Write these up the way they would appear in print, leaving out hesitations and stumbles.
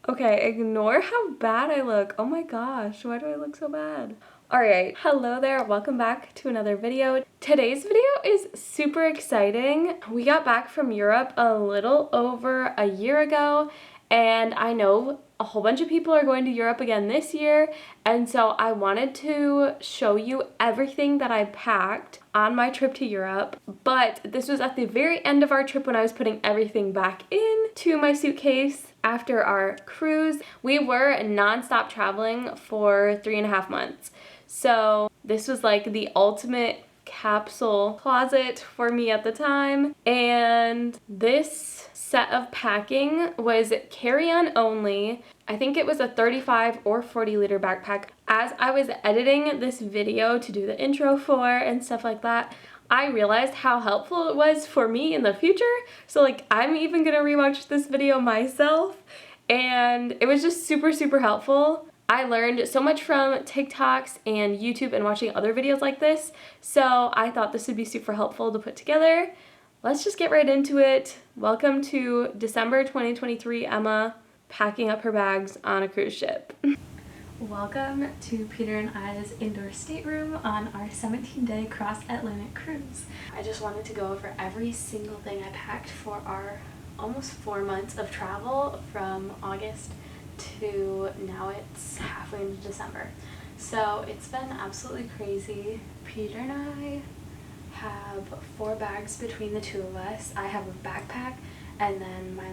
Okay, ignore how bad I look. Oh my gosh, why do I look so bad? Alright, hello there, welcome back to another video. Today's video is super exciting. We got back from Europe a little over a year ago, and I know a whole bunch of people are going to Europe again this year, and so I wanted to show you everything that I packed on my trip to Europe. But this was at the very end of our trip when I was putting everything back into my suitcase after our cruise. We were non-stop traveling for 3.5 months. So this was like the ultimate capsule closet for me at the time. And this set of packing was carry-on only. I think it was a 35 or 40 liter backpack. As I was editing this video to do the intro for and stuff like that, I realized how helpful it was for me in the future. So like I'm even gonna rewatch this video myself, and it was just super helpful. I learned so much from TikToks and YouTube and watching other videos like this, so I thought this would be super helpful to put together. Let's just get right into it. Welcome to December 2023 Emma packing up her bags on a cruise ship. Welcome to Peter and I's indoor stateroom on our 17-day cross-Atlantic cruise. I just wanted to go over every single thing I packed for our almost 4 months of travel from August to now it's halfway into December. So it's been absolutely crazy. Peter and I have 4 bags between the two of us. I have a backpack and then my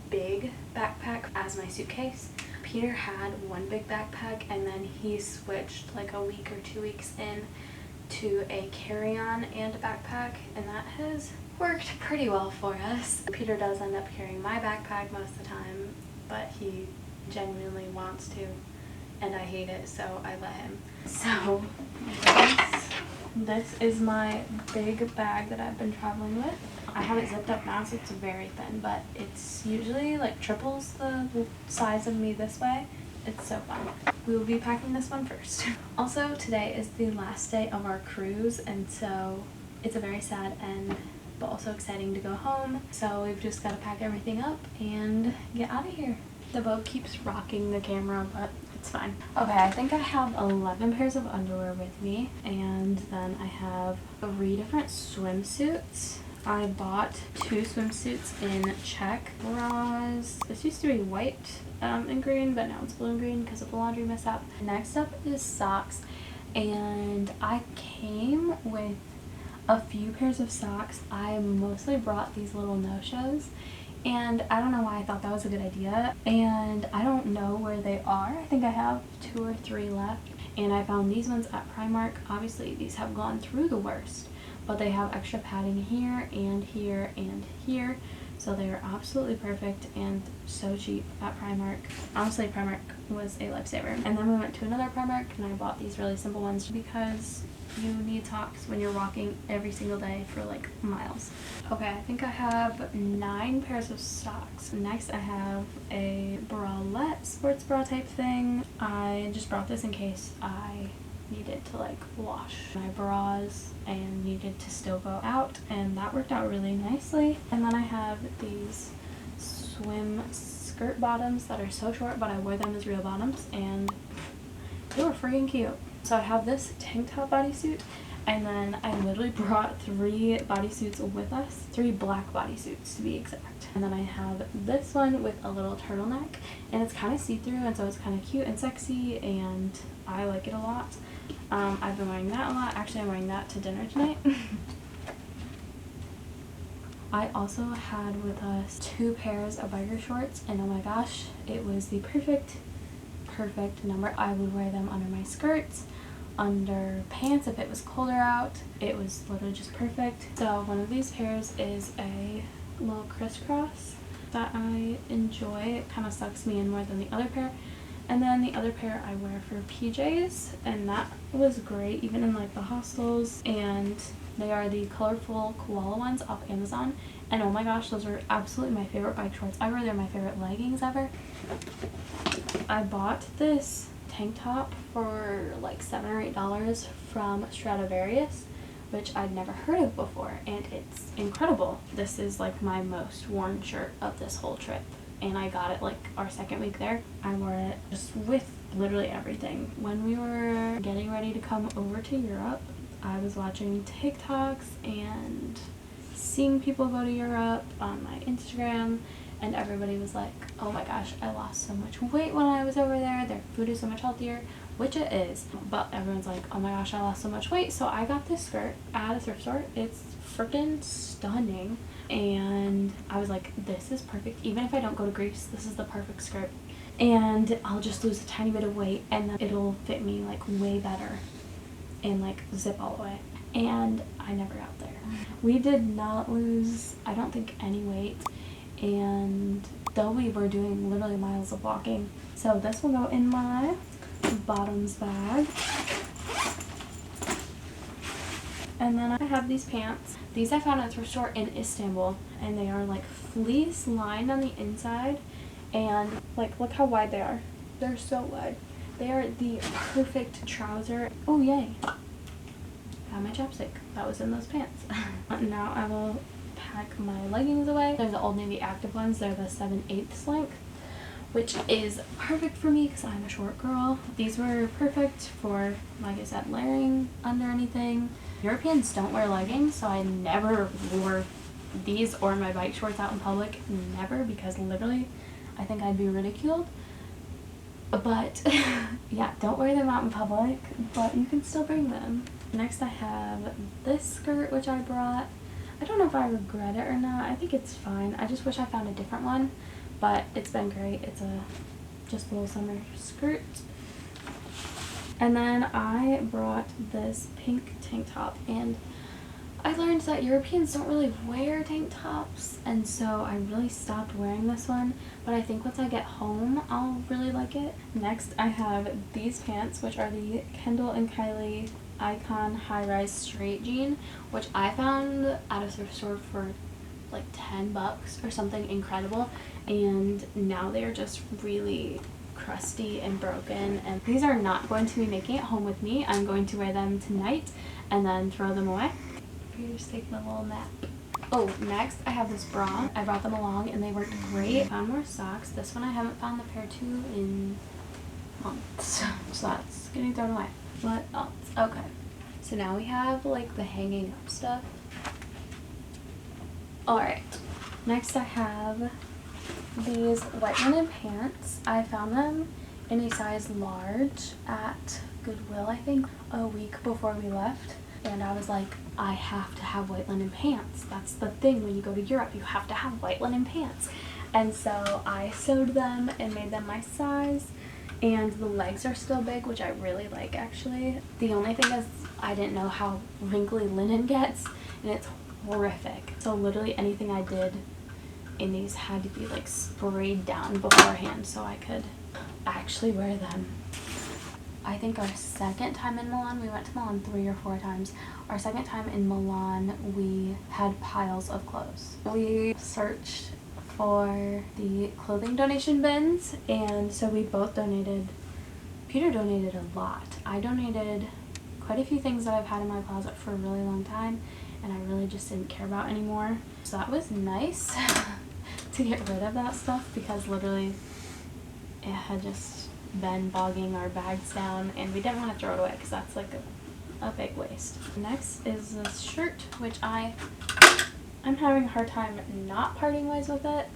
big backpack as my suitcase. Peter had one big backpack and then he switched like a week or 2 weeks in to a carry-on and a backpack, and that has worked pretty well for us. Peter does end up carrying my backpack most of the time, but he genuinely wants to and I hate it, so I let him. So this is my big bag that I've been traveling with. I have it zipped up now, so it's very thin, but it's usually like triples the size of me this way. It's so fun. We will be packing this one first. Also, today is the last day of our cruise, and so it's a very sad end, but also exciting to go home. So we've just got to pack everything up and get out of here. The boat keeps rocking the camera, but it's fine. Okay, I think I have 11 pairs of underwear with me, and then I have 3 different swimsuits. I bought 2 swimsuits in check bras. This used to be white and green, but now it's blue and green because of the laundry mishap. Next up is socks, and I came with a few pairs of socks. I mostly brought these little no-shows, and I don't know why I thought that was a good idea, and I don't know where they are. I think I have 2 or 3 left, and I found these ones at Primark. Obviously these have gone through the worst, but they have extra padding here and here and here, so they are absolutely perfect and so cheap at Primark. Honestly, Primark was a lifesaver. And then we went to another Primark and I bought these really simple ones because you need socks when you're walking every single day for like miles. Okay, I think I have 9 pairs of socks. Next I have a bralette, sports bra type thing. I just brought this in case I needed to like wash my bras and needed to still go out, and that worked out really nicely. And then I have these swim skirt bottoms that are so short, but I wear them as real bottoms and they were freaking cute. So I have this tank top bodysuit, and then I literally brought 3 bodysuits with us, 3 black bodysuits to be exact. And then I have this one with a little turtleneck, and it's kind of see-through, and so it's kind of cute and sexy, and I like it a lot. I've been wearing that a lot. Actually, I'm wearing that to dinner tonight. I also had with us 2 pairs of biker shorts, and oh my gosh, it was the perfect number. I would wear them under my skirts, under pants if it was colder out. It was literally just perfect. So one of these pairs is a little crisscross that I enjoy. It kind of sucks me in more than the other pair. And then the other pair I wear for PJs, and that was great even in like the hostels, and they are the colorful koala ones off Amazon, and oh my gosh, those are absolutely my favorite bike shorts ever. They're my favorite leggings ever. I bought this tank top for like $7 or $8 from Stradivarius, which I'd never heard of before, and it's incredible. This is like my most worn shirt of this whole trip. and I got it like our second week there. I wore it just with literally everything. When we were getting ready to come over to Europe, I was watching TikToks and seeing people go to Europe on my Instagram, and everybody was like, oh my gosh, I lost so much weight when I was over there, their food is so much healthier, which it is, but everyone's like, oh my gosh, I lost so much weight. So I got this skirt at a thrift store. It's freaking stunning, and I was like, this is perfect. Even if I don't go to Greece, this is the perfect skirt, and I'll just lose a tiny bit of weight and then it'll fit me like way better and like zip all the way. And I never got there. We did not lose, I don't think, any weight, and though we were doing literally miles of walking. So this will go in my bottoms bag. And then I have these pants. These I found at a thrift store in Istanbul, and they are like fleece lined on the inside, and like look how wide they are. They're so wide. They are the perfect trouser. Oh yay, got my chapstick that was in those pants. Now I will pack my leggings away. They're the Old Navy active ones. They're the 7/8 length, which is perfect for me because I'm a short girl. These were perfect for, like I said, layering under anything. Europeans don't wear leggings, so I never wore these or my bike shorts out in public. Never, because literally I think I'd be ridiculed. But yeah, don't wear them out in public, but you can still bring them. Next I have this skirt, which I brought. I don't know if I regret it or not. I think it's fine. I just wish I found a different one, but it's been great. It's a just a little summer skirt. And then I brought this pink tank top, and I learned that Europeans don't really wear tank tops, and so I really stopped wearing this one, but I think once I get home I'll really like it. Next I have these pants, which are the Kendall and Kylie Icon high-rise straight jean, which I found at a thrift store for like 10 bucks or something incredible, and now they're just really crusty and broken, and these are not going to be making it home with me. I'm going to wear them tonight and then throw them away. You're just taking a little nap. Oh, next I have this bra. I brought them along and they worked great. I found more socks. This one I haven't found the pair to in months, so that's getting thrown away. What else? Okay, so now we have like the hanging up stuff. Alright, next I have these white linen pants. I found them in a size large at Goodwill, I think, a week before we left, and I was like, I have to have white linen pants. That's the thing when you go to Europe, you have to have white linen pants. And so I sewed them and made them my size, and the legs are still big, which I really like actually. The only thing is I didn't know how wrinkly linen gets, and it's horrific. So literally anything I did in these had to be like sprayed down beforehand so I could actually wear them. I think our second time in Milan, we went to Milan 3 or 4 times. Our second time in Milan, we had piles of clothes. We searched for the clothing donation bins, and so we both donated. Peter donated a lot. I donated quite a few things that I've had in my closet for a really long time and I really just didn't care about anymore. So that was nice to get rid of that stuff, because literally it had just been bogging our bags down and we didn't want to throw it away because that's like a big waste. Next is this shirt, which I'm having a hard time not parting ways with it.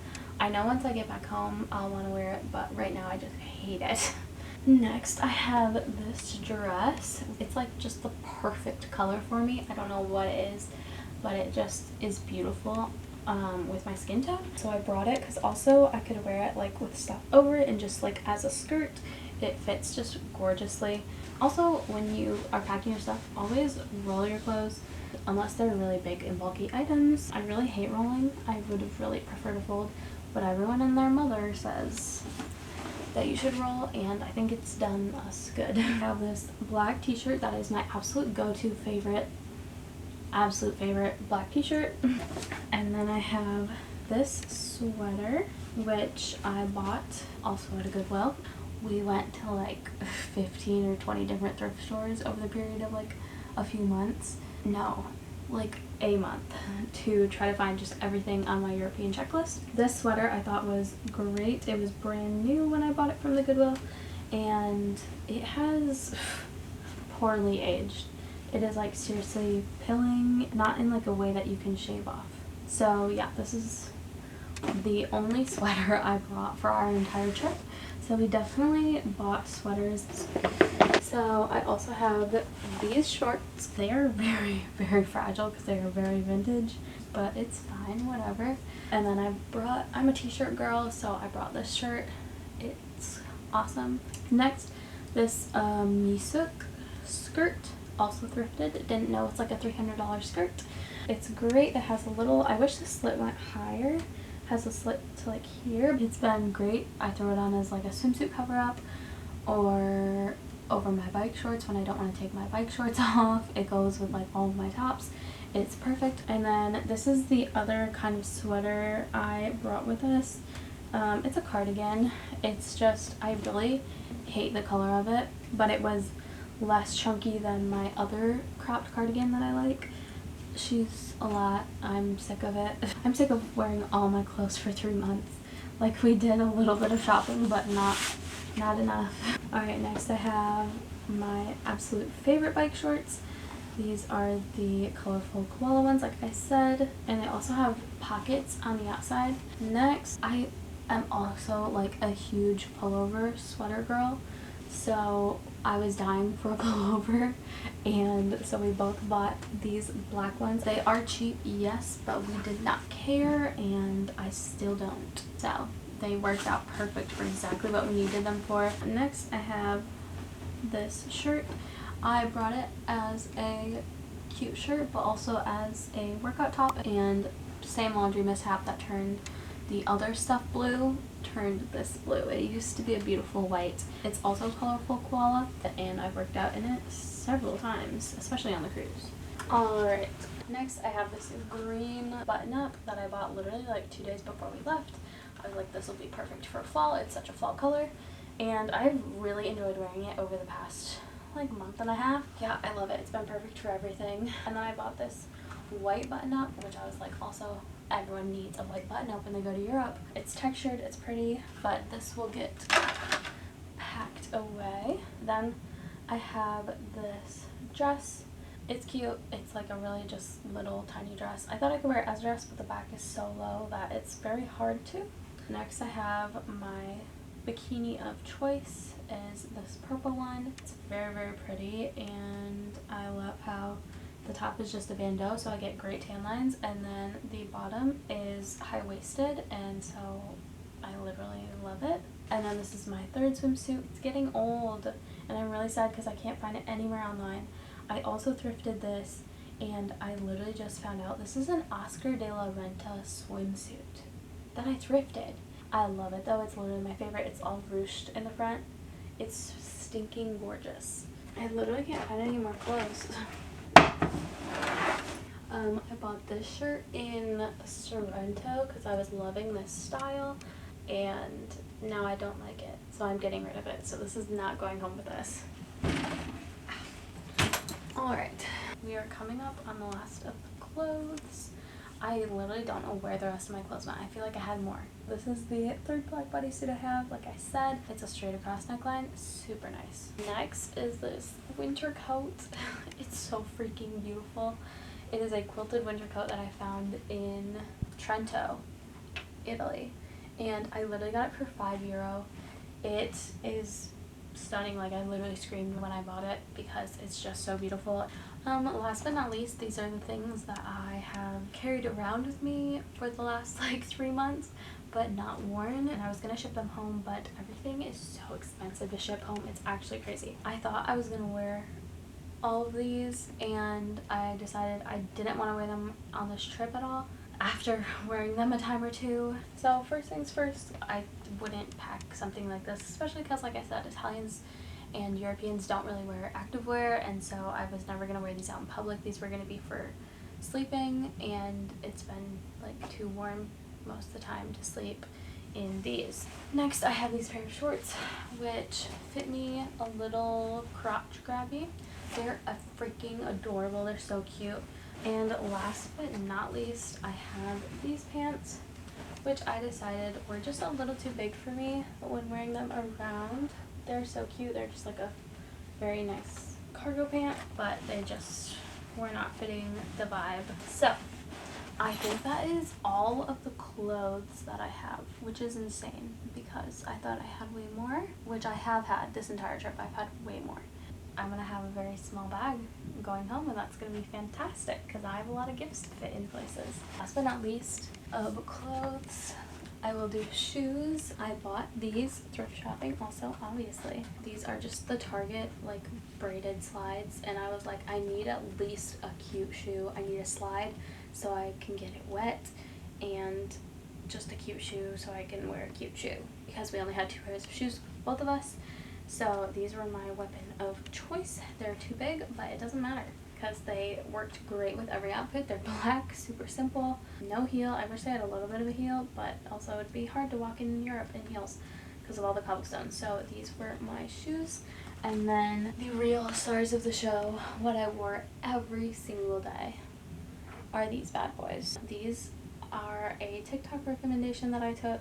I know once I get back home I'll want to wear it, but right now I just hate it. Next I have this dress. It's like just the perfect color for me. I don't know what it is, but it just is beautiful with my skin tone. So I brought it because also I could wear it like with stuff over it and just like as a skirt. It fits just gorgeously. Also, when you are packing your stuff, always roll your clothes unless they're really big and bulky items. I really hate rolling. I would have really preferred to fold, but everyone and their mother says that you should roll, and I think it's done us good. I have this black t-shirt that is my absolute go-to favorite, black t-shirt. And then I have this sweater, which I bought also at a Goodwill. We went to like 15 or 20 different thrift stores over the period of like a few months. No, like a month to try to find just everything on my European checklist. This sweater I thought was great. It was brand new when I bought it from the Goodwill, and it has poorly aged. It is like seriously pilling, not in like a way that you can shave off. So yeah, this is the only sweater I brought for our entire trip. So we definitely bought sweaters. So I also have these shorts. They are very, very fragile because they are very vintage, but it's fine, whatever. And then I'm a t-shirt girl, so I brought this shirt. It's awesome. Next, this Misuk skirt, also thrifted. Didn't know it's like a $300 skirt. It's great. It has a little, I wish the slit went higher. Has a slit to like here. It's been great. I throw it on as like a swimsuit cover up or over my bike shorts when I don't want to take my bike shorts off. It goes with like all of my tops. It's perfect. And then this is the other kind of sweater I brought with us. It's a cardigan. It's just, I really hate the color of it, but it was less chunky than my other cropped cardigan that I like. She's a lot. I'm sick of it. I'm sick of wearing all my clothes for 3 months. Like, we did a little bit of shopping, but not enough. Alright, next I have my absolute favorite bike shorts. These are the colorful koala ones, like I said, and they also have pockets on the outside. Next, I am also like a huge pullover sweater girl. So I was dying for a pullover, and so we both bought these black ones. They are cheap, yes, but we did not care, and I still don't. So they worked out perfect for exactly what we needed them for. Next, I have this shirt. I brought it as a cute shirt, but also as a workout top, and same laundry mishap that turned the other stuff blue turned this blue. It used to be a beautiful white. It's also colorful koala, and I've worked out in it several times, especially on the cruise. Alright, next I have this green button-up that I bought literally like 2 days before we left. I was like, this will be perfect for fall. It's such a fall color, and I've really enjoyed wearing it over the past like month and a half. Yeah, I love it. It's been perfect for everything. And then I bought this white button-up, which I was like, also everyone needs a white button-up when they go to Europe. It's textured, it's pretty, but this will get packed away. Then I have this dress. It's cute. It's like a really just little tiny dress. I thought I could wear it as a dress, but the back is so low that it's very hard to. Next I have my bikini of choice is this purple one. It's very, very pretty, and I love how the top is just a bandeau, so I get great tan lines, and then the bottom is high-waisted, and so I literally love it. And then this is my third swimsuit. It's getting old, and I'm really sad because I can't find it anywhere online. I also thrifted this, and I literally just found out this is an Oscar de la Renta swimsuit that I thrifted. I love it though. It's literally my favorite. It's all ruched in the front. It's stinking gorgeous. I literally can't find any more clothes. I bought this shirt in Sorrento because I was loving this style, and now I don't like it, so I'm getting rid of it. So this is not going home with us. Alright, we are coming up on the last of the clothes. I literally don't know where the rest of my clothes went. I feel like I had more. This is the third black bodysuit I have. Like I said, it's a straight across neckline. Super nice. Next is this winter coat. It's so freaking beautiful. It is a quilted winter coat that I found in Trento, Italy. And I literally got it for €5. It is stunning. Like, I literally screamed when I bought it because it's just so beautiful. Last but not least, these are the things that I have carried around with me for the last like 3 months but not worn, and I was gonna ship them home, but everything is so expensive to ship home. It's actually crazy. I thought I was gonna wear all of these, and I decided I didn't want to wear them on this trip at all after wearing them a time or two. So first things first, I wouldn't pack something like this, especially because, like I said, Italians and Europeans don't really wear activewear, and so I was never going to wear these out in public. These were going to be for sleeping, and it's been like too warm most of the time to sleep in these. Next, I have these pair of shorts, which fit me a little crotch grabby. They're freaking adorable. They're so cute. And last but not least, I have these pants, which I decided were just a little too big for me when wearing them around. They're so cute. They're just like a very nice cargo pant, but they just were not fitting the vibe. So I think that is all of the clothes that I have, which is insane because I thought I had way more, which I have had this entire trip. I've had way more. I'm gonna have a very small bag going home, and that's gonna be fantastic because I have a lot of gifts to fit in places. Last but not least of clothes, I will do shoes. I bought these thrift shopping also, obviously. These are just the Target like braided slides, and I was like, I need at least a cute shoe. I need a slide so I can get it wet, and just a cute shoe so I can wear a cute shoe because we only had 2 pairs of shoes, both of us. So these were my weapon of choice. They're too big, but it doesn't matter because they worked great with every outfit. They're black, super simple, no heel. I wish they had a little bit of a heel, but also it'd be hard to walk in Europe in heels because of all the cobblestones. So these were my shoes. And then the real stars of the show, what I wore every single day, are these bad boys. These are a TikTok recommendation that I took,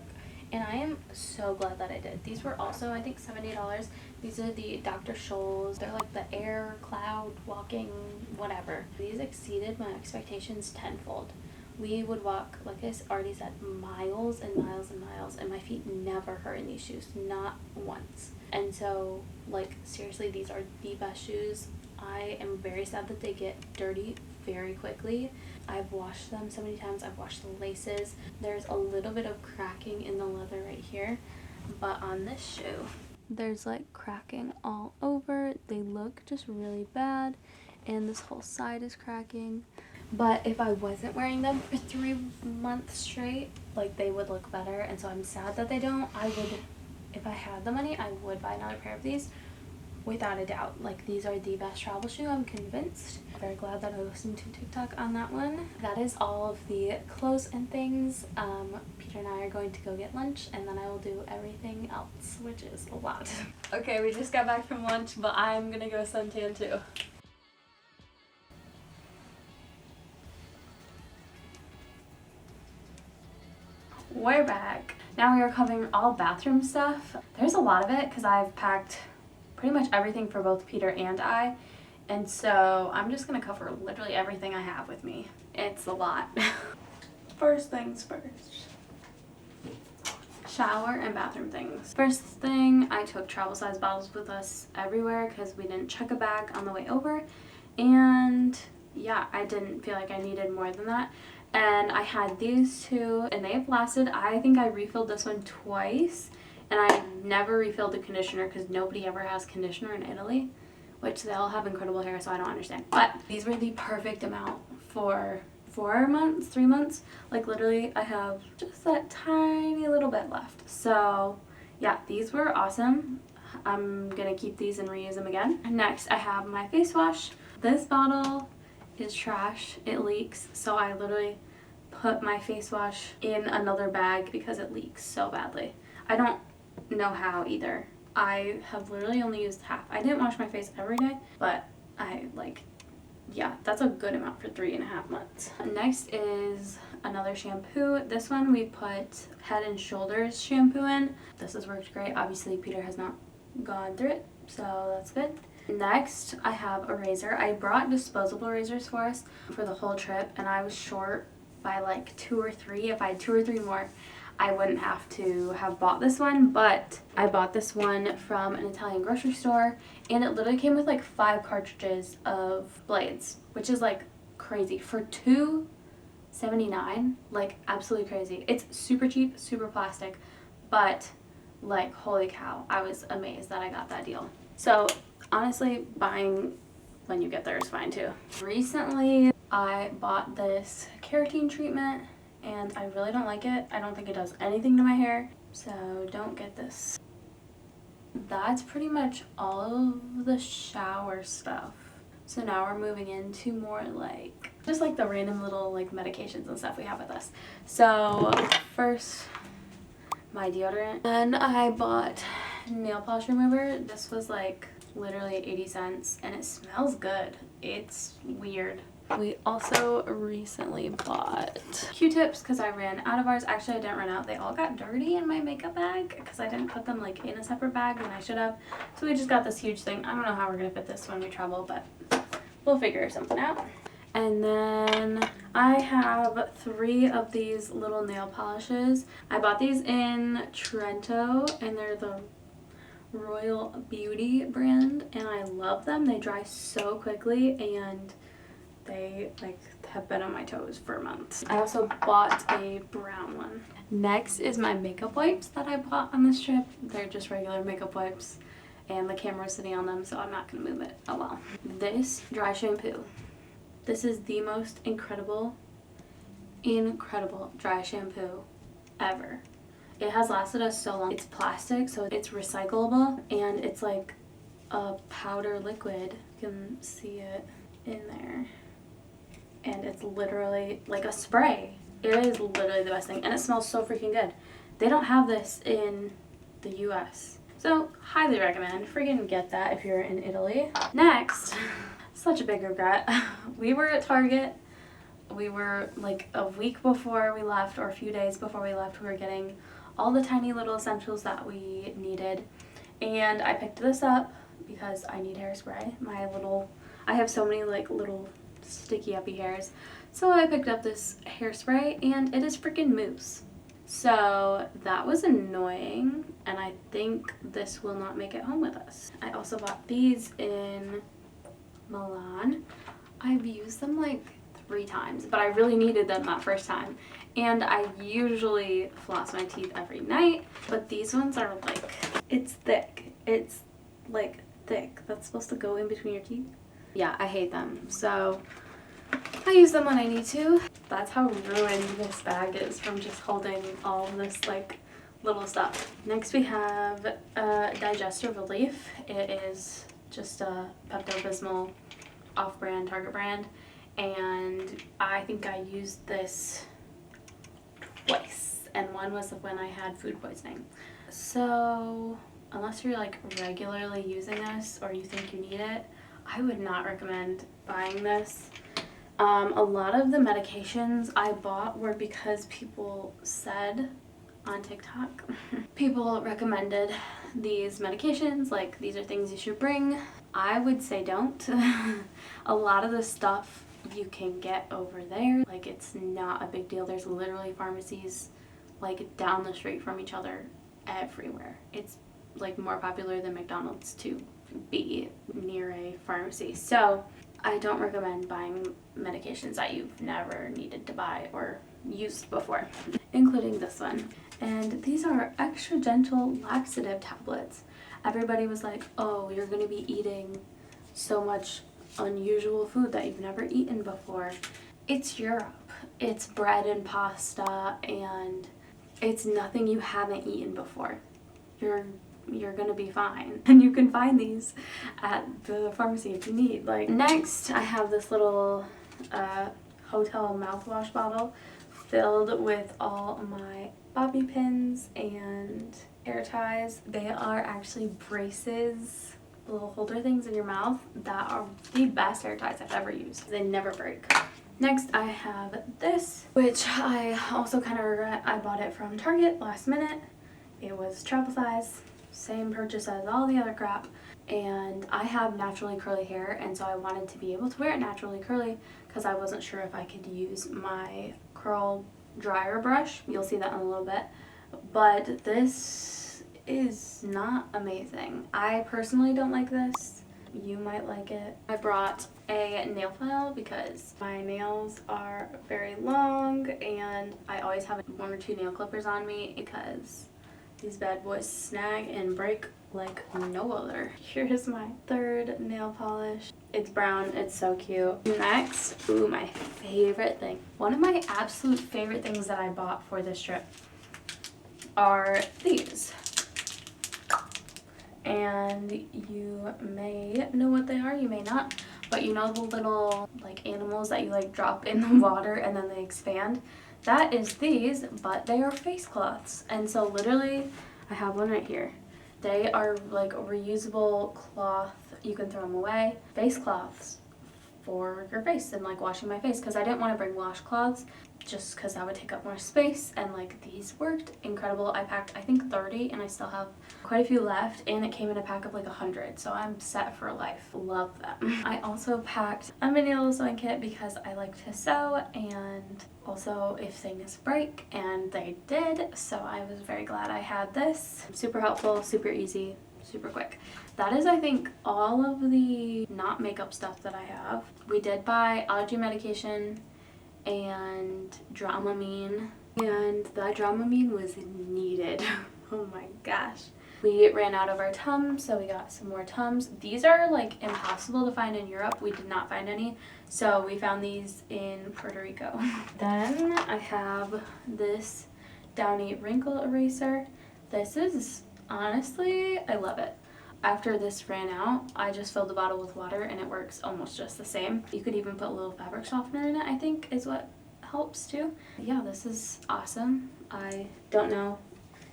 and I am so glad that I did. These were also, I think, $70. These are the Dr. Scholl's. They're like the air, cloud, walking, whatever. These exceeded my expectations tenfold. We would walk, like I already said, miles and miles and miles, and my feet never hurt in these shoes, not once. And so, like, seriously, these are the best shoes. I am very sad that they get dirty very quickly. I've washed them so many times. I've washed the laces. There's a little bit of cracking in the leather right here, but on this shoe, there's like cracking all over. They look just really bad, and this whole side is cracking. But if I wasn't wearing them for 3 months straight, like, they would look better, and so I'm sad that they don't. I would, if I had the money, I would buy another pair of these. Without a doubt. Like, these are the best travel shoe, I'm convinced. Very glad that I listened to TikTok on that one. That is all of the clothes and things. Peter and I are going to go get lunch, and then I will do everything else, which is a lot. Okay, we just got back from lunch, but I'm gonna go suntan too. We're back. Now we are covering all bathroom stuff. There's a lot of it because I've packed pretty much everything for both Peter and I, and so I'm just gonna cover literally everything I have with me. It's a lot. First things first. Shower and bathroom things. First thing, I took travel size bottles with us everywhere because we didn't check a bag on the way over, and yeah, I didn't feel like I needed more than that. And I had these two, and they have lasted. I think I refilled this one twice, and I never refilled the conditioner because nobody ever has conditioner in Italy, which they all have incredible hair, so I don't understand. But these were the perfect amount for 4 months, 3 months. Like, literally, I have just that tiny little bit left. So yeah, these were awesome. I'm gonna keep these and reuse them again. Next, I have my face wash. This bottle is trash. It leaks, so I literally put my face wash in another bag because it leaks so badly. I don't know how either. I have literally only used half. I didn't wash my face every day, but yeah, that's a good amount for 3.5 months. Next is another shampoo. This one we put Head and Shoulders shampoo in. This has worked great. Obviously Peter has not gone through it, so that's good. Next, I have a razor. I brought disposable razors for us for the whole trip, and I was short by like 2 or 3. If I had 2 or 3 more, I wouldn't have to have bought this one, but I bought this one from an Italian grocery store, and it literally came with like 5 cartridges of blades, which is like crazy. For $2.79, like absolutely crazy. It's super cheap, super plastic, but like holy cow, I was amazed that I got that deal. So honestly, buying when you get there is fine too. Recently, I bought this keratin treatment, and I really don't like it. I don't think it does anything to my hair, so don't get this. That's pretty much all of the shower stuff. So now we're moving into more like, just like the random little like medications and stuff we have with us. So first, my deodorant. And I bought nail polish remover. This was like literally 80 cents, and it smells good. It's weird. We also recently bought Q-tips because I ran out of ours. Actually, I didn't run out. They all got dirty in my makeup bag because I didn't put them like in a separate bag when I should have. So we just got this huge thing. I don't know how we're gonna fit this when we travel, but we'll figure something out. And then I have 3 of these little nail polishes. I bought these in Trento, and they're the Royal Beauty brand, and I love them. They dry so quickly, and they like have been on my toes for months. I also bought a brown one. Next is my makeup wipes that I bought on this trip. They're just regular makeup wipes, and the camera's sitting on them, so I'm not gonna move it. Oh well. This dry shampoo. This is the most incredible dry shampoo ever. It has lasted us so long. It's plastic, so it's recyclable, and it's like a powder liquid. You can see it in there. And it's literally like a spray. It is literally the best thing, and it smells so freaking good. They don't have this in the US, so highly recommend. Freaking get that if you're in Italy. Next, such a big regret. We were at Target. We were like a week before we left, or a few days before we left. We were getting all the tiny little essentials that we needed, and I picked this up because I need hairspray. I have so many like little sticky uppy hairs, so I picked up this hairspray, and it is freaking mousse. So that was annoying, and I think this will not make it home with us. I also bought these in Milan. I've used them like 3 times, but I really needed them that first time, and I usually floss my teeth every night, but these ones are like, it's thick. It's like thick. That's supposed to go in between your teeth. Yeah, I hate them, so I use them when I need to. That's how ruined this bag is from just holding all of this like little stuff. Next we have Digestive Relief. It is just a Pepto-Bismol off-brand Target brand, and I think I used this twice, and one was when I had food poisoning. So unless you're like regularly using this or you think you need it, I would not recommend buying this. A lot of the medications I bought were because people said on TikTok, people recommended these medications, like these are things you should bring. I would say don't. A lot of the stuff you can get over there, like it's not a big deal. There's literally pharmacies like down the street from each other everywhere. It's like more popular than McDonald's to be near a pharmacy. So I don't recommend buying medications that you've never needed to buy or used before, including this one. And these are extra gentle laxative tablets. Everybody was like, oh, you're going to be eating so much unusual food that you've never eaten before. It's Europe. It's bread and pasta, and it's nothing you haven't eaten before. You're gonna be fine, and you can find these at the pharmacy if you need. Like, next I have this little hotel mouthwash bottle filled with all my bobby pins and hair ties. They are actually braces, little holder things in your mouth that are the best hair ties I've ever used. They never break. Next I have this, which I also kind of regret. I bought it from Target last minute. It was travel size. Same purchase as all the other crap, and I have naturally curly hair, and so I wanted to be able to wear it naturally curly because I wasn't sure if I could use my curl dryer brush. You'll see that in a little bit, but this is not amazing. I personally don't like this. You might like it. I brought a nail file because my nails are very long, and I always have 1 or 2 nail clippers on me because these bad boys snag and break like no other. Here's my 3rd nail polish. It's brown. It's so cute. Next, ooh, my favorite thing. One of my absolute favorite things that I bought for this trip are these. And you may know what they are, you may not. But you know the little like animals that you like drop in the water and then they expand? That is these, but they are face cloths. And so literally, I have one right here. They are like a reusable cloth. You can throw them away. Face cloths for your face and like washing my face, because I didn't want to bring washcloths just because that would take up more space, and like these worked incredible. I packed I think 30 and I still have quite a few left, and it came in a pack of like 100, so I'm set for life. Love them. I also packed a mini little sewing kit because I like to sew, and also if things break, and they did, so I was very glad I had this. Super helpful, super easy, super quick. That is, I think, all of the not makeup stuff that I have. We did buy allergy medication and Dramamine, and that Dramamine was needed. Oh my gosh. We ran out of our Tums, so we got some more Tums. These are like impossible to find in Europe. We did not find any, so we found these in Puerto Rico. Then I have this Downy wrinkle eraser. This is, honestly, I love it. After this ran out, I just filled the bottle with water and it works almost just the same. You could even put a little fabric softener in it, I think, is what helps too. Yeah, this is awesome. I don't know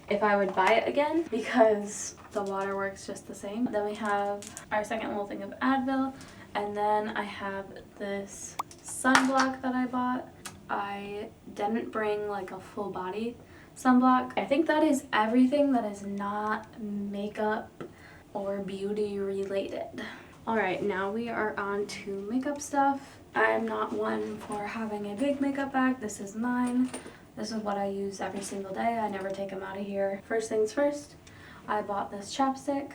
if I would buy it again because the water works just the same. Then we have our second little thing of Advil, and then I have this sunblock that I bought. I didn't bring like a full body sunblock. I think that is everything that is not makeup or beauty related. Alright, now we are on to makeup stuff. I'm not one for having a big makeup bag. This is mine. This is what I use every single day. I never take them out of here. First things first, I bought this chapstick.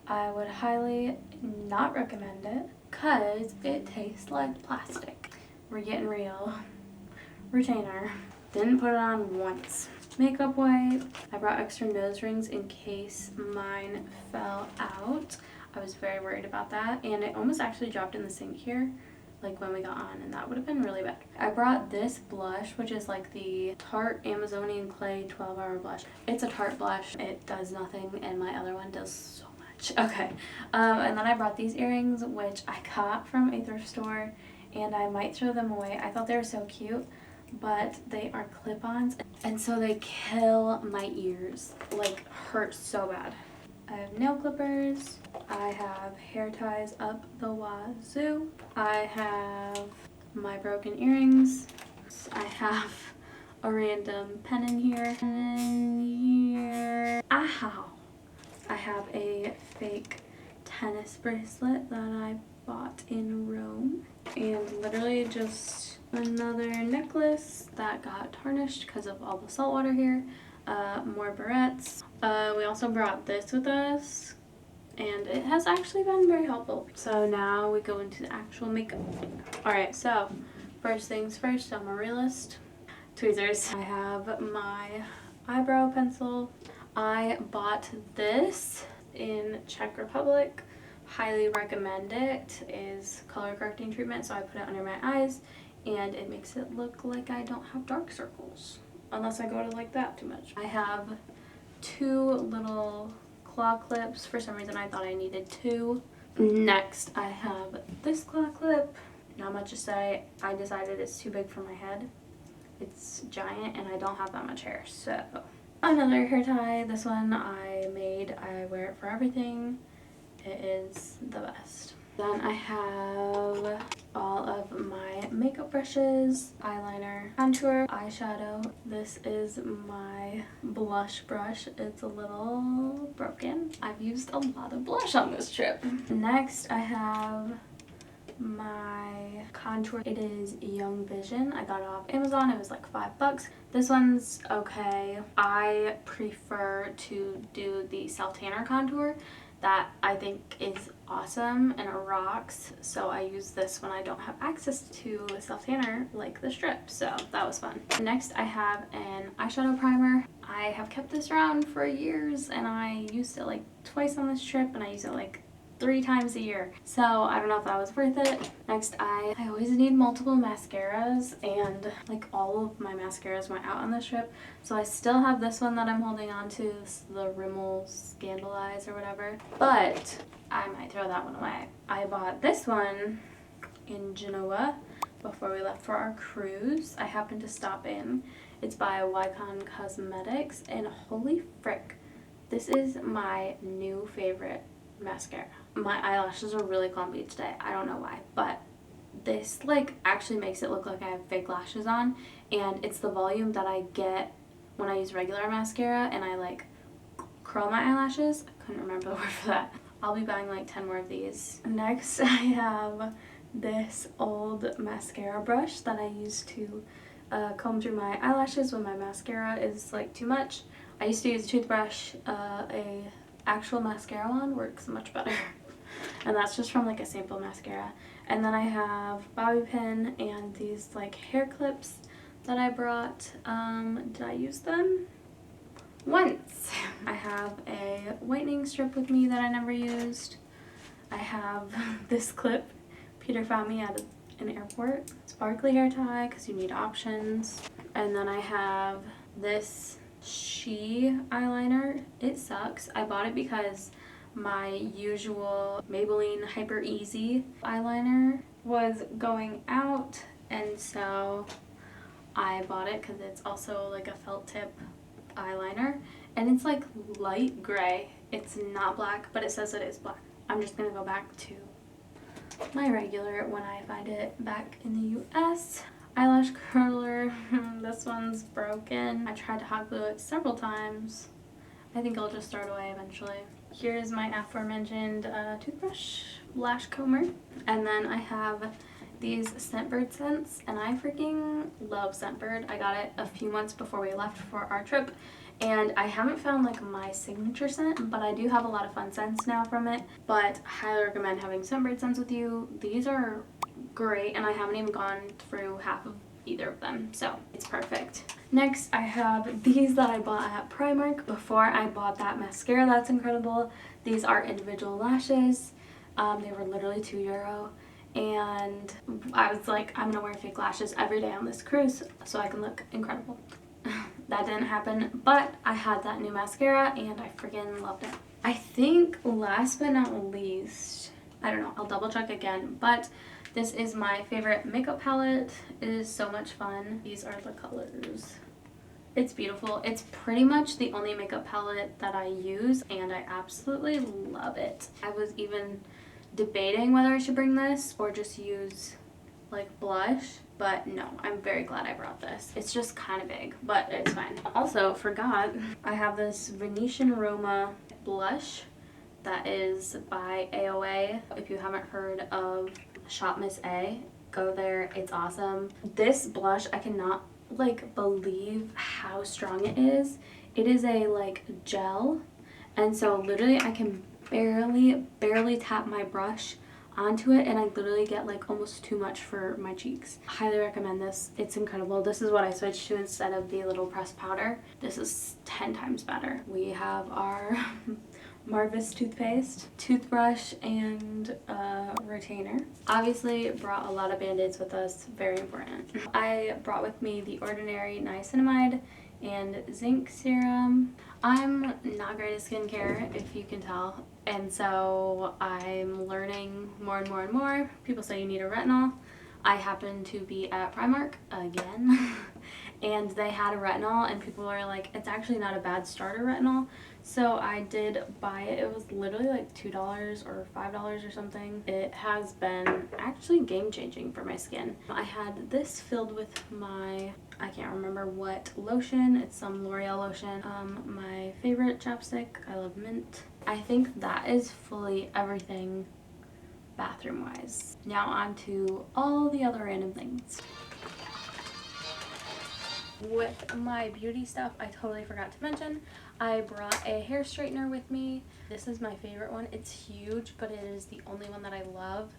I would highly not recommend it because it tastes like plastic. We're getting real. Retainer. Didn't put it on once. Makeup wipe. I brought extra nose rings in case mine fell out. I was very worried about that, and it almost actually dropped in the sink here, like when we got on, and that would have been really bad. I brought this blush, which is like the Tarte Amazonian Clay 12-Hour Blush. It's a Tarte blush. It does nothing, and my other one does so much. Okay, and then I brought these earrings, which I got from a thrift store, and I might throw them away. I thought they were so cute, but they are clip-ons, and so they kill my ears, like hurt so bad. I have nail clippers. I have hair ties up the wazoo. I have my broken earrings. I have a random pen in here. Ow! I have a fake tennis bracelet that I bought in Rome. And literally just another necklace that got tarnished because of all the salt water here. More barrettes. We also brought this with us, and it has actually been very helpful. So now we go into the actual makeup. Alright, so first things first, I'm a realist. Tweezers. I have my eyebrow pencil. I bought this in Czech Republic. Highly recommend it. It is color correcting treatment, so I put it under my eyes, and it makes it look like I don't have dark circles. Unless I go to like that too much. I have two little claw clips. For some reason I thought I needed two. Next I have this claw clip. Not much to say. I decided it's too big for my head. It's giant and I don't have that much hair. So another hair tie. This one I made. I wear it for everything. It is the best. Then I have all of my makeup brushes, eyeliner, contour, eyeshadow. This is my blush brush. It's a little broken. I've used a lot of blush on this trip. Next, I have my contour. It is Young Vision. I got it off Amazon. It was like $5. This one's okay. I prefer to do the self-tanner contour. That I think is awesome and it rocks, so I use this when I don't have access to a self-tanner like the strip, so that was fun. Next I have an eyeshadow primer. I have kept this around for years and I used it like twice on this trip, and I use it like 3 times a year, so I don't know if that was worth it. Next, I always need multiple mascaras, and like all of my mascaras went out on this trip, so I still have this one that I'm holding on to. This is the Rimmel Scandalize or whatever, but I might throw that one away. I bought this one in Genoa before we left for our cruise. I happened to stop in. It's by Wycon Cosmetics, and holy frick, this is my new favorite mascara. My eyelashes are really clumpy today. I don't know why, but this like actually makes it look like I have fake lashes on, and it's the volume that I get when I use regular mascara and I like curl my eyelashes. I couldn't remember the word for that. I'll be buying like 10 more of these. Next, I have this old mascara brush that I use to comb through my eyelashes when my mascara is like too much. I used to use a toothbrush. A actual mascara one works much better. And that's just from like a sample mascara. And then I have bobby pin and these like hair clips that I brought. Did I use them? Once. I have a whitening strip with me that I never used. I have this clip Peter found me at an airport. Sparkly hair tie because you need options. And then I have this She eyeliner. It sucks. I bought it because my usual Maybelline Hyper Easy eyeliner was going out, and so I bought it because it's also like a felt tip eyeliner, and it's like light gray. It's not black, but it says it is black. I'm just gonna go back to my regular when I find it back in the US. Eyelash curler. This one's broken. I tried to hot glue it several times. I think I'll just throw it away eventually. Here's my aforementioned toothbrush, lash comber. And then I have these Scentbird scents, and I freaking love Scentbird. I got it a few months before we left for our trip, and I haven't found like my signature scent, but I do have a lot of fun scents now from it. But I highly recommend having Scentbird scents with you. These are great, and I haven't even gone through half of either of them, so it's perfect. Next, I have these that I bought at Primark before I bought that mascara that's incredible. These are individual lashes. They were literally €2, and I was like, I'm gonna wear fake lashes every day on this cruise so I can look incredible. That didn't happen, but I had that new mascara and I freaking loved it. I think last but not least, I don't know, I'll double check again, but this is my favorite makeup palette. It is so much fun. These are the colors. It's beautiful. It's pretty much the only makeup palette that I use, and I absolutely love it. I was even debating whether I should bring this or just use like blush, but no, I'm very glad I brought this. It's just kind of big, but it's fine. Also, forgot, I have this Venetian Roma blush that is by AOA. If you haven't heard of Shop Miss A, go there. It's awesome. This blush, I cannot like believe how strong it is. It is a like gel, and so literally I can barely tap my brush onto it, and I literally get like almost too much for my cheeks. Highly recommend this. It's incredible. This is what I switched to instead of the little pressed powder. This is 10 times better. We have our Marvis toothpaste, toothbrush, and retainer. Obviously brought a lot of band-aids with us, very important. I brought with me the Ordinary Niacinamide and zinc serum. I'm not great at skincare, if you can tell, and so I'm learning more and more and more. People say you need a retinol. I happen to be at Primark again and they had a retinol, and people were like, it's actually not a bad starter retinol. So I did buy it. It was literally like $2 or $5 or something. It has been actually game-changing for my skin. I had this filled with my, I can't remember what lotion. It's some L'Oreal lotion. My favorite chapstick. I love mint. I think that is fully everything bathroom-wise. Now on to all the other random things. With my beauty stuff, I totally forgot to mention, I brought a hair straightener with me. This is my favorite one. It's huge, but it is the only one that I love,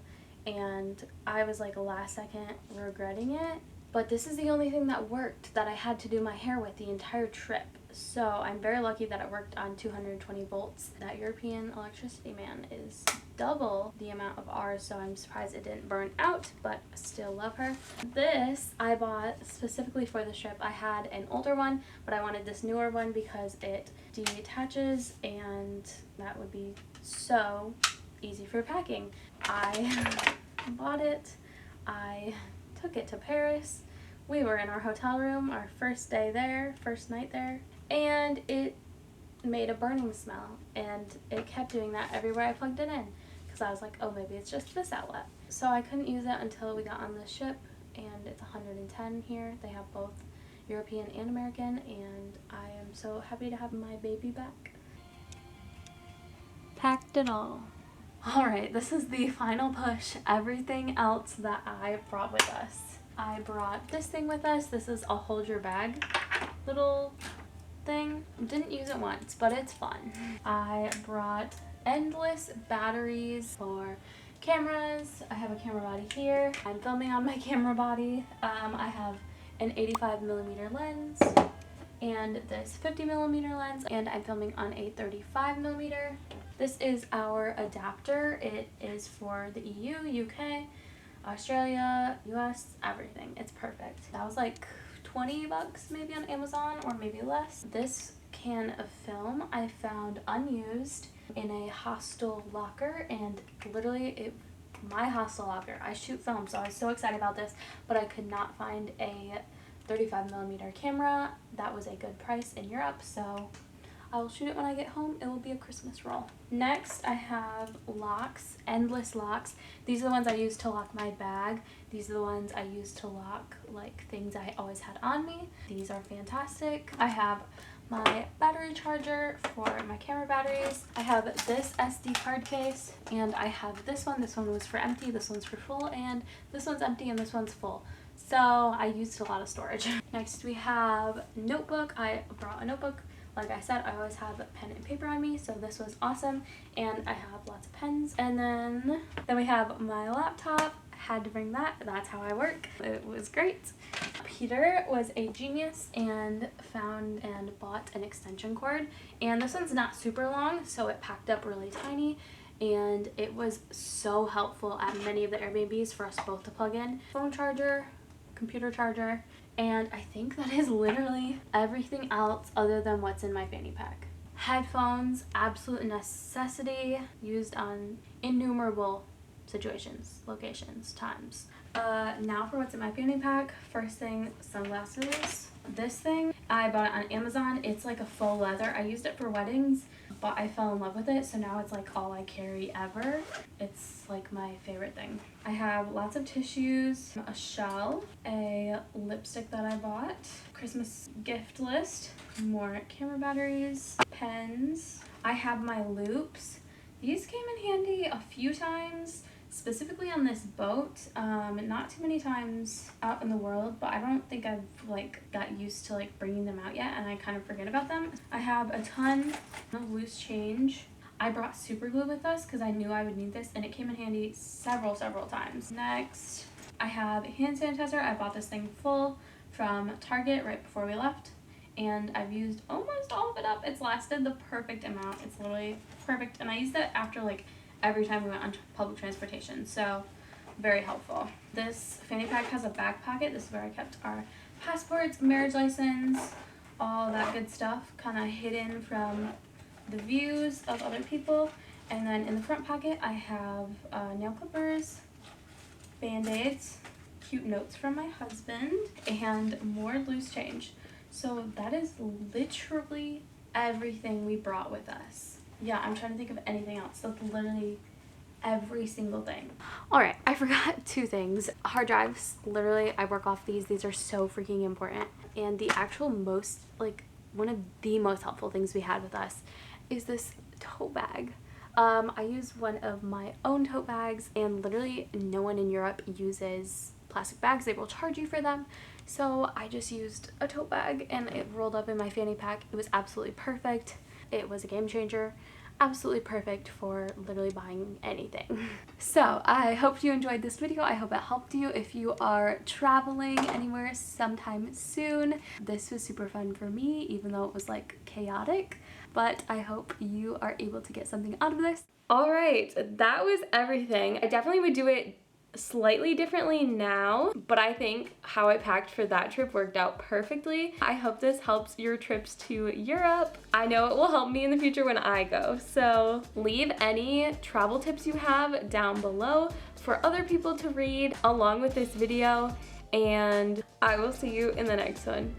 and I was like last second regretting it. But this is the only thing that worked that I had to do my hair with the entire trip. So I'm very lucky that it worked on 220 volts. That European electricity man is double the amount of ours, so I'm surprised it didn't burn out, but still love her. This I bought specifically for this trip. I had an older one, but I wanted this newer one because it detaches, and that would be so easy for packing. I bought it. I took it to Paris. We were in our hotel room, our first day there, first night there, and it made a burning smell, and it kept doing that everywhere I plugged it in. because I was like, oh, maybe it's just this outlet. So I couldn't use it until we got on the ship, and it's 110 here. They have both European and American, and I am so happy to have my baby back. Packed it all. Alright, this is the final push. Everything else that I brought with us. I brought this thing with us. This is a hold your bag little thing. Didn't use it once, but it's fun. I brought endless batteries for cameras. I have a camera body here. I'm filming on my camera body. I have an 85mm lens and this 50mm lens, and I'm filming on a 35mm. This is our adapter. It is for the EU, UK, Australia, US, everything. It's perfect. That was like 20 bucks maybe on Amazon, or maybe less. This can of film I found unused in a hostel locker, and literally my hostel locker, I shoot film, so I was so excited about this, but I could not find a 35mm camera that was a good price in Europe, so I will shoot it when I get home. It will be a Christmas roll. Next, I have locks, endless locks. These are the ones I use to lock my bag. These are the ones I use to lock like things I always had on me. These are fantastic. I have my battery charger for my camera batteries. I have this SD card case, and I have this one. This one was for empty, this one's for full, and this one's empty and this one's full. So I used a lot of storage. Next we have notebook. I brought a notebook. Like I said, I always have pen and paper on me, so this was awesome, and I have lots of pens. And then we have my laptop. Had to bring that. That's how I work. It was great. Peter was a genius and found and bought an extension cord, and this one's not super long, so it packed up really tiny, and it was so helpful at many of the Airbnbs for us both to plug in. Phone charger, computer charger, and I think that is literally everything else other than what's in my fanny pack. Headphones, absolute necessity, used on innumerable situations, locations, times. Now for what's in my fanny pack. First thing, sunglasses. This thing, I bought it on Amazon. It's like a faux leather. I used it for weddings, but I fell in love with it, so now it's like all I carry ever. It's like my favorite thing. I have lots of tissues, a shell, a lipstick that I bought, Christmas gift list, more camera batteries, pens. I have my loops. These came in handy a few times, specifically on this boat. Not too many times out in the world, but I don't think I've like got used to like bringing them out yet, and I kind of forget about them. I have a ton of loose change. I brought super glue with us because I knew I would need this, and it came in handy several times. Next, I have hand sanitizer. I bought this thing full from Target right before we left, and I've used almost all of it up. It's lasted the perfect amount. It's literally perfect, and I used it after like every time we went on public transportation, so very helpful. This fanny pack has a back pocket. This is where I kept our passports, marriage license, all that good stuff, kind of hidden from the views of other people. And then in the front pocket I have nail clippers, band-aids, cute notes from my husband, and more loose change. So that is literally everything we brought with us. Yeah, I'm trying to think of anything else. That's literally every single thing. Alright, I forgot two things. Hard drives. Literally, I work off these. These are so freaking important. And the actual most, like, one of the most helpful things we had with us is this tote bag. I use one of my own tote bags, and literally no one in Europe uses plastic bags. They will charge you for them. So I just used a tote bag, and it rolled up in my fanny pack. It was absolutely perfect. It was a game changer. Absolutely perfect for literally buying anything. So I hope you enjoyed this video. I hope it helped you if you are traveling anywhere sometime soon. This was super fun for me, even though it was like chaotic, but I hope you are able to get something out of this. All right, that was everything. I definitely would do it slightly differently now, but I think how I packed for that trip worked out perfectly. I hope this helps your trips to Europe. I know it will help me in the future when I go. So leave any travel tips you have down below for other people to read along with this video, and I will see you in the next one.